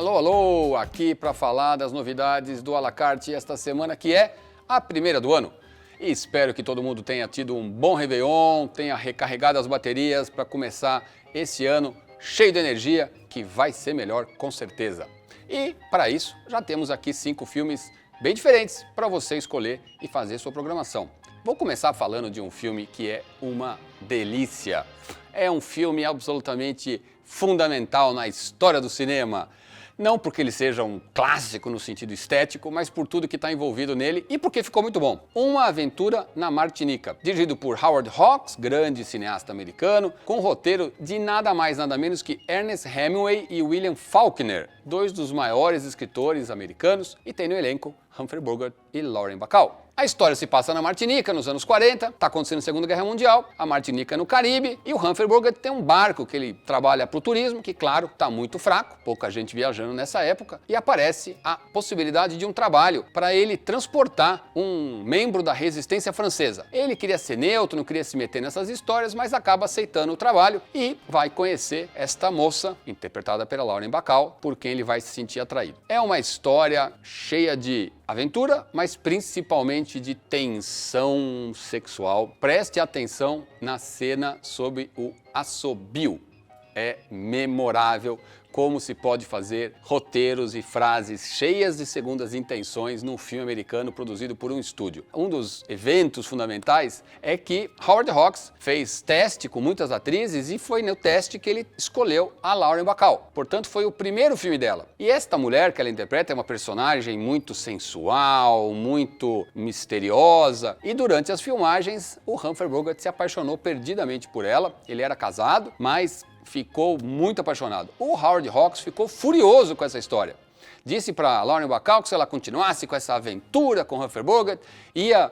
Alô, alô, aqui para falar das novidades do à la carte esta semana, que é a primeira do ano. E espero que todo mundo tenha tido um bom Réveillon, tenha recarregado as baterias para começar esse ano cheio de energia, que vai ser melhor com certeza. E para isso já temos aqui 5 filmes bem diferentes para você escolher e fazer sua programação. Vou começar falando de um filme que é uma delícia. É um filme absolutamente fundamental na história do cinema. Não porque ele seja um clássico no sentido estético, mas por tudo que está envolvido nele e porque ficou muito bom. Uma Aventura na Martinica, dirigido por Howard Hawks, grande cineasta americano, com roteiro de nada mais nada menos que Ernest Hemingway e William Faulkner, 2 dos maiores escritores americanos, e tem no elenco Humphrey Bogart e Lauren Bacall. A história se passa na Martinica, nos anos 40, está acontecendo a Segunda Guerra Mundial, a Martinica é no Caribe, e o Humphrey Bogart tem um barco que ele trabalha para o turismo, que claro, está muito fraco, pouca gente viajando nessa época, e aparece a possibilidade de um trabalho para ele transportar um membro da resistência francesa. Ele queria ser neutro, não queria se meter nessas histórias, mas acaba aceitando o trabalho e vai conhecer esta moça, interpretada pela Lauren Bacall, por quem ele vai se sentir atraído. É uma história cheia de aventura, mas principalmente de tensão sexual. Preste atenção na cena sob o assobio. É memorável como se pode fazer roteiros e frases cheias de segundas intenções num filme americano produzido por um estúdio. Um dos eventos fundamentais é que Howard Hawks fez teste com muitas atrizes e foi no teste que ele escolheu a Lauren Bacall. Portanto, foi o primeiro filme dela. E esta mulher que ela interpreta é uma personagem muito sensual, muito misteriosa. E durante as filmagens, o Humphrey Bogart se apaixonou perdidamente por ela. Ele era casado, mas ficou muito apaixonado. O Howard Hawks ficou furioso com essa história. Disse para Lauren Bacall que se ela continuasse com essa aventura com Humphrey Bogart, ia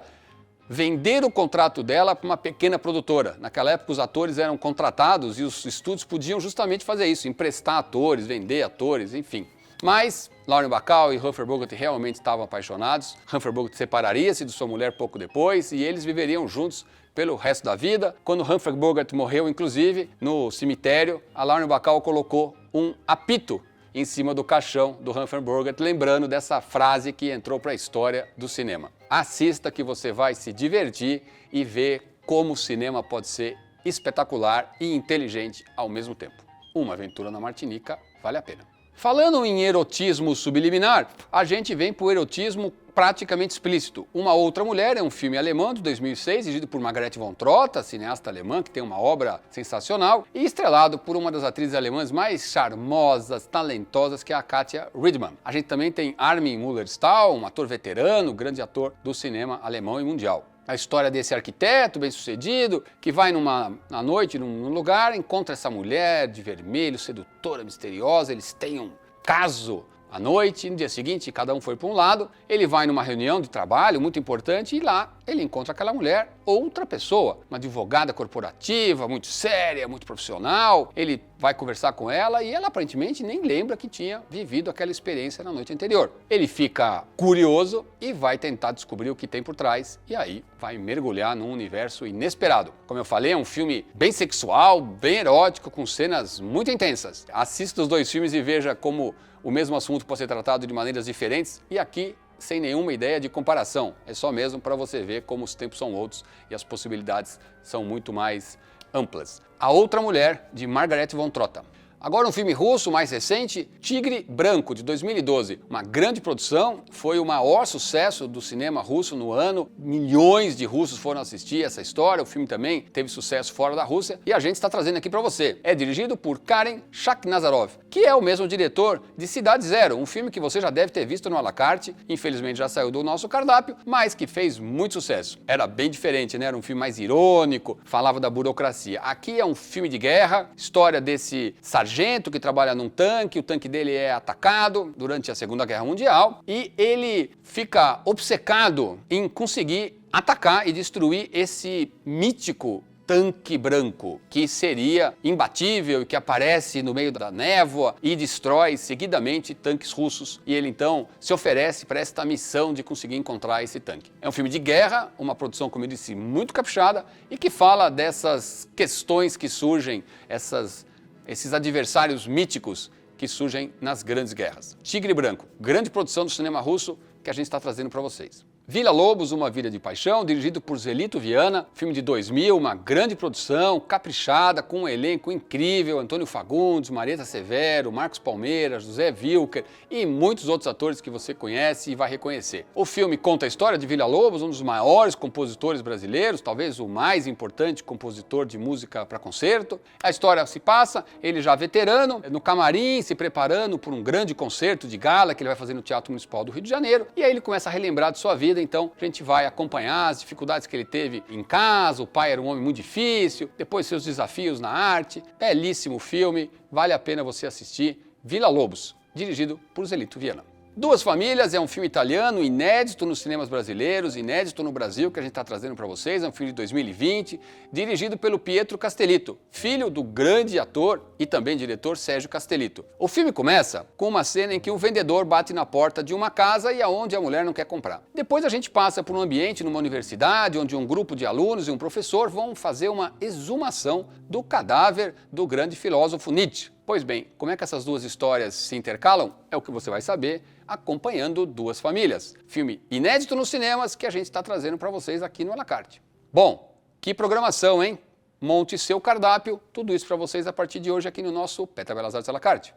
vender o contrato dela para uma pequena produtora. Naquela época os atores eram contratados e os estúdios podiam justamente fazer isso, emprestar atores, vender atores, enfim. Mas Lauren Bacall e Humphrey Bogart realmente estavam apaixonados. Humphrey Bogart separaria-se de sua mulher pouco depois e eles viveriam juntos pelo resto da vida. Quando Humphrey Bogart morreu, inclusive, no cemitério, a Lauren Bacall colocou um apito em cima do caixão do Humphrey Bogart, lembrando dessa frase que entrou para a história do cinema. Assista que você vai se divertir e ver como o cinema pode ser espetacular e inteligente ao mesmo tempo. Uma Aventura na Martinica vale a pena. Falando em erotismo subliminar, a gente vem para o erotismo praticamente explícito. Uma Outra Mulher é um filme alemão de 2006, dirigido por Margarete von Trotta, cineasta alemã que tem uma obra sensacional, e estrelado por uma das atrizes alemãs mais charmosas, talentosas, que é a Katja Riedemann. A gente também tem Armin Muller-Stahl, um ator veterano, grande ator do cinema alemão e mundial. A história desse arquiteto bem-sucedido que vai à noite num lugar, encontra essa mulher de vermelho, sedutora, misteriosa, eles têm um caso à noite, no dia seguinte cada um foi para um lado, ele vai numa reunião de trabalho muito importante e lá ele encontra aquela mulher, outra pessoa, uma advogada corporativa, muito séria, muito profissional. Ele vai conversar com ela e ela aparentemente nem lembra que tinha vivido aquela experiência na noite anterior. Ele fica curioso e vai tentar descobrir o que tem por trás e aí vai mergulhar num universo inesperado. Como eu falei, é um filme bem sexual, bem erótico, com cenas muito intensas. Assista os 2 filmes e veja como o mesmo assunto pode ser tratado de maneiras diferentes e aqui sem nenhuma ideia de comparação. É só mesmo para você ver como os tempos são outros e as possibilidades são muito mais amplas. A Outra Mulher, de Margarete von Trotta. Agora um filme russo mais recente, Tigre Branco, de 2012. Uma grande produção, foi o maior sucesso do cinema russo no ano. Milhões de russos foram assistir essa história. O filme também teve sucesso fora da Rússia e a gente está trazendo aqui para você. É dirigido por Karen Shakhnazarov, que é o mesmo diretor de Cidade Zero, um filme que você já deve ter visto no à la carte, infelizmente já saiu do nosso cardápio, mas que fez muito sucesso. Era bem diferente, né? Era um filme mais irônico, falava da burocracia. Aqui é um filme de guerra, história desse sargento que trabalha num tanque, o tanque dele é atacado durante a Segunda Guerra Mundial e ele fica obcecado em conseguir atacar e destruir esse mítico tanque branco, que seria imbatível e que aparece no meio da névoa e destrói seguidamente tanques russos. E ele então se oferece para esta missão de conseguir encontrar esse tanque. É um filme de guerra, uma produção, como eu disse, muito caprichada e que fala dessas questões que surgem, esses adversários míticos que surgem nas grandes guerras. Tigre Branco, grande produção do cinema russo que a gente está trazendo para vocês. Villa Lobos, Uma Vida de Paixão, dirigido por Zelito Viana, filme de 2000, uma grande produção, caprichada, com um elenco incrível, Antônio Fagundes, Marieta Severo, Marcos Palmeiras, José Wilker e muitos outros atores que você conhece e vai reconhecer. O filme conta a história de Villa Lobos, um dos maiores compositores brasileiros, talvez o mais importante compositor de música para concerto. A história se passa, ele já veterano, no camarim, se preparando por um grande concerto de gala que ele vai fazer no Teatro Municipal do Rio de Janeiro, e aí ele começa a relembrar de sua vida. Então a gente vai acompanhar as dificuldades que ele teve em casa, o pai era um homem muito difícil, depois seus desafios na arte. Belíssimo filme, vale a pena você assistir. Villa Lobos, dirigido por Zelito Viana. Duas Famílias é um filme italiano inédito nos cinemas brasileiros, inédito no Brasil, que a gente está trazendo para vocês, é um filme de 2020, dirigido pelo Pietro Castellitto, filho do grande ator e também diretor Sérgio Castellitto. O filme começa com uma cena em que um vendedor bate na porta de uma casa e aonde a mulher não quer comprar. Depois a gente passa por um ambiente numa universidade, onde um grupo de alunos e um professor vão fazer uma exumação do cadáver do grande filósofo Nietzsche. Pois bem, como é que essas duas histórias se intercalam? É o que você vai saber acompanhando Duas Famílias. Filme inédito nos cinemas que a gente está trazendo para vocês aqui no à la carte. Bom, que programação, hein? Monte seu cardápio, tudo isso para vocês a partir de hoje aqui no nosso Petra Belas Artes à la carte.